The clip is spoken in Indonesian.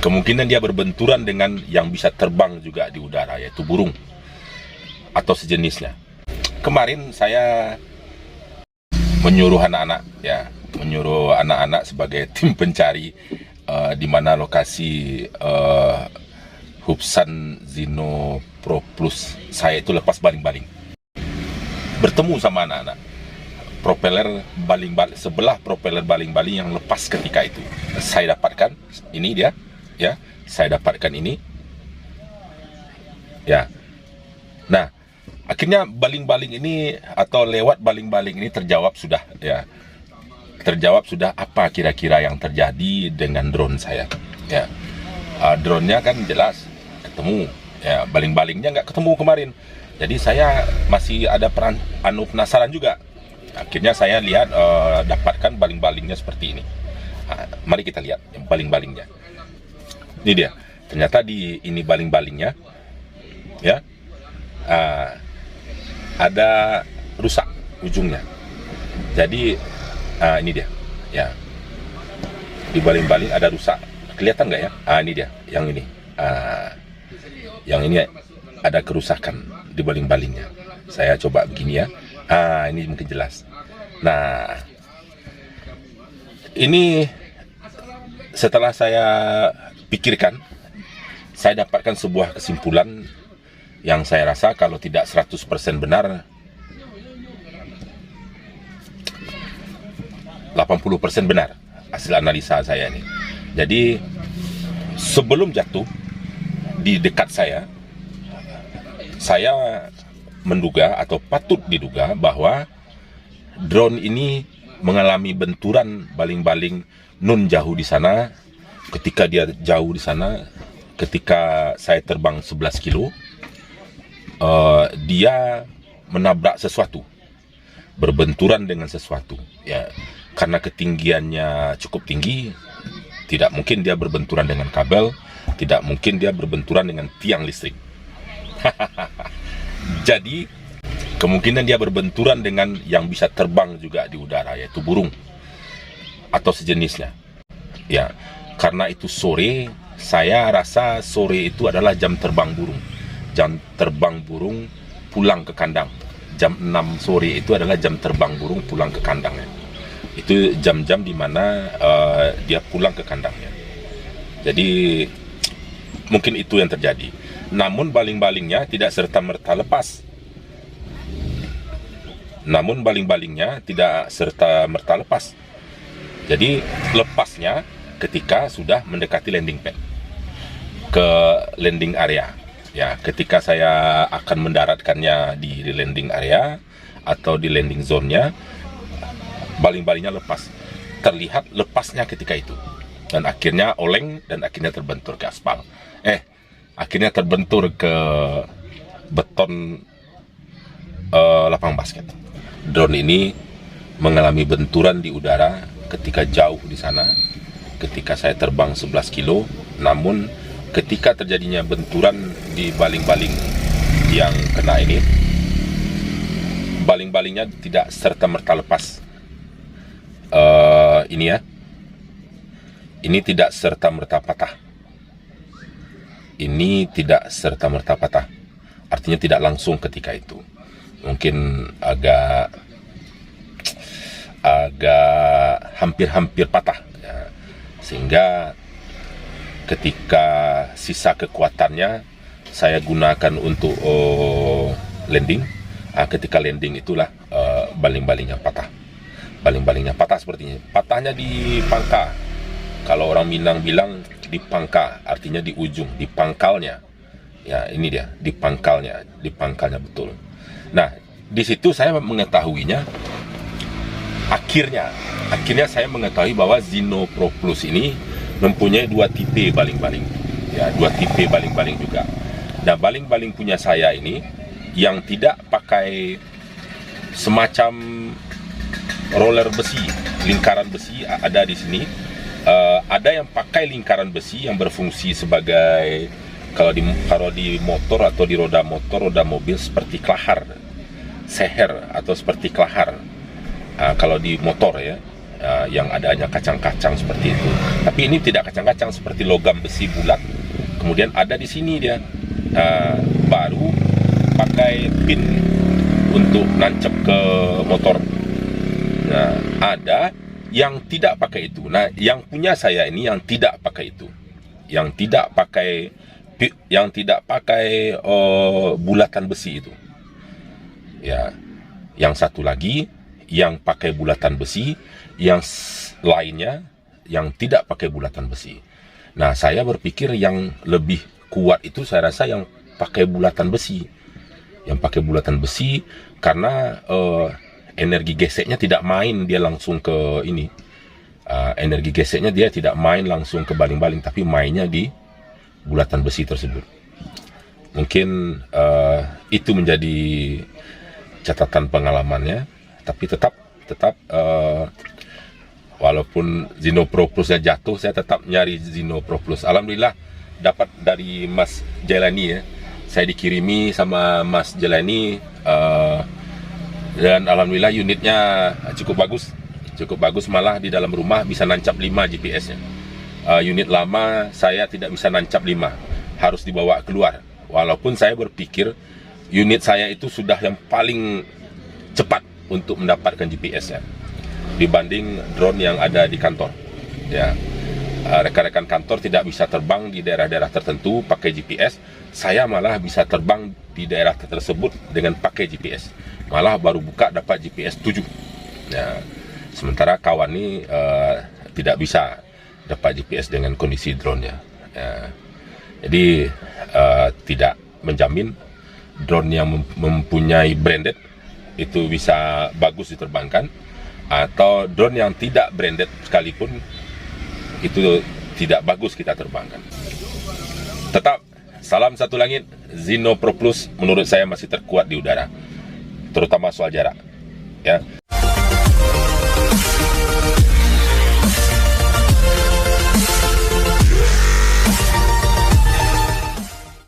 kemungkinan dia berbenturan dengan yang bisa terbang juga di udara, yaitu burung atau sejenisnya. Kemarin saya menyuruh anak-anak sebagai tim pencari di mana lokasi Hubsan Zino Pro Plus saya itu lepas baling-baling. Bertemu sama anak-anak. Propeller baling-baling, sebelah propeller baling-baling yang lepas ketika itu. Saya dapatkan, ini dia, ya. Saya dapatkan ini. Ya. Nah, akhirnya baling-baling ini atau lewat baling-baling ini terjawab sudah, ya. Terjawab sudah apa kira-kira yang terjadi dengan drone saya. Ya. Drone-nya kan jelas ketemu, ya. Baling-balingnya nggak ketemu kemarin. Jadi saya masih ada penasaran juga. Akhirnya saya lihat, dapatkan baling-balingnya seperti ini. Mari kita lihat yang baling-balingnya. Ini dia. Ternyata di ini baling-balingnya, ya, ada rusak ujungnya. Jadi ini dia, ya. Di baling-baling ada rusak. Kelihatan nggak ya? Ini dia, yang ini. Yang ini ada kerusakan di baling-balingnya. Saya coba begini ya. Ini mungkin jelas. Nah, ini setelah saya pikirkan, saya dapatkan sebuah kesimpulan yang saya rasa kalau tidak 100% benar, 80% benar hasil analisa saya ini. Jadi sebelum jatuh di dekat saya menduga atau patut diduga bahwa drone ini mengalami benturan baling-baling nun jauh di sana. Ketika dia jauh di sana, ketika saya terbang 11 kilo, dia menabrak sesuatu, berbenturan dengan sesuatu. Ya, karena ketinggiannya cukup tinggi, tidak mungkin dia berbenturan dengan kabel, tidak mungkin dia berbenturan dengan tiang listrik. Jadi kemungkinan dia berbenturan dengan yang bisa terbang juga di udara, yaitu burung atau sejenisnya. Ya, karena itu sore, saya rasa sore itu adalah jam terbang burung. Jam terbang burung pulang ke kandang. Jam 6 sore itu adalah jam terbang burung pulang ke kandangnya. Itu jam-jam di mana dia pulang ke kandangnya. Jadi mungkin itu yang terjadi. Namun baling-balingnya tidak serta-merta lepas. Jadi lepasnya ketika sudah mendekati landing pad, ke landing area. Ya, ketika saya akan mendaratkannya di landing area atau di landing zone-nya, baling-balingnya lepas. Terlihat lepasnya ketika itu. Dan akhirnya oleng dan akhirnya terbentur ke aspal. Akhirnya terbentur ke beton lapang basket. Drone ini mengalami benturan di udara ketika jauh di sana, ketika saya terbang 11 kilo. Namun ketika terjadinya benturan di baling-baling yang kena ini, baling-balingnya tidak serta-merta lepas. Ini ya, ini tidak serta-merta patah. Ini tidak serta-merta patah. Artinya tidak langsung ketika itu. Mungkin agak hampir-hampir patah. Ya. Sehingga ketika sisa kekuatannya saya gunakan untuk landing. Ketika landing itulah baling-balingnya patah. Baling-balingnya patah sepertinya. Patahnya di pangka. Kalau orang Minang bilang di pangka, artinya di ujung, di pangkalnya. Ya, ini dia, di pangkalnya betul. Nah, di situ saya mengetahuinya. Akhirnya saya mengetahui bahwa Zino Pro Plus ini mempunyai 2 tipe baling-baling. Ya, 2 tipe baling-baling juga. Nah, baling-baling punya saya ini yang tidak pakai semacam roller besi, lingkaran besi ada di sini. Ada yang pakai lingkaran besi yang berfungsi sebagai kalau di motor atau di roda motor, roda mobil seperti kelahar, seher atau seperti kelahar. Kalau di motor ya, yang adanya kacang-kacang seperti itu. Tapi ini tidak kacang-kacang, seperti logam besi bulat. Kemudian ada di sini dia baru pakai pin untuk nancep ke motor. Nah, ada yang tidak pakai itu. Nah, yang punya saya ini yang tidak pakai itu, yang tidak pakai bulatan besi itu. Ya, yang satu lagi yang pakai bulatan besi, yang lainnya yang tidak pakai bulatan besi. Nah, saya berpikir yang lebih kuat itu saya rasa yang pakai bulatan besi. Yang pakai bulatan besi karena energi geseknya tidak main dia langsung ke ini. Energi geseknya dia tidak main langsung ke baling-baling, tapi mainnya di bulatan besi tersebut. Mungkin itu menjadi catatan pengalamannya, tapi tetap walaupun Zino Pro Plusnya jatuh, saya tetap nyari Zino Pro Plus. Alhamdulillah dapat dari Mas Jelani ya. Saya dikirimi sama Mas Jelani dan alhamdulillah unitnya cukup bagus, malah di dalam rumah bisa nancap 5 GPS-nya. Unit lama saya tidak bisa nancap 5, harus dibawa keluar. Walaupun saya berpikir unit saya itu sudah yang paling cepat untuk mendapatkan GPS-nya dibanding drone yang ada di kantor. Ya, rekan-rekan kantor tidak bisa terbang di daerah-daerah tertentu pakai GPS. Saya malah bisa terbang di daerah tersebut dengan pakai GPS. Malah baru buka dapat GPS 7. Ya, sementara kawan ini tidak bisa dapat GPS dengan kondisi drone-nya. Ya, jadi tidak menjamin drone yang mempunyai branded itu bisa bagus diterbangkan, atau drone yang tidak branded sekalipun itu tidak bagus kita terbangkan. Tetap salam satu langit, Zino Pro Plus menurut saya masih terkuat di udara, terutama soal jarak. Ya,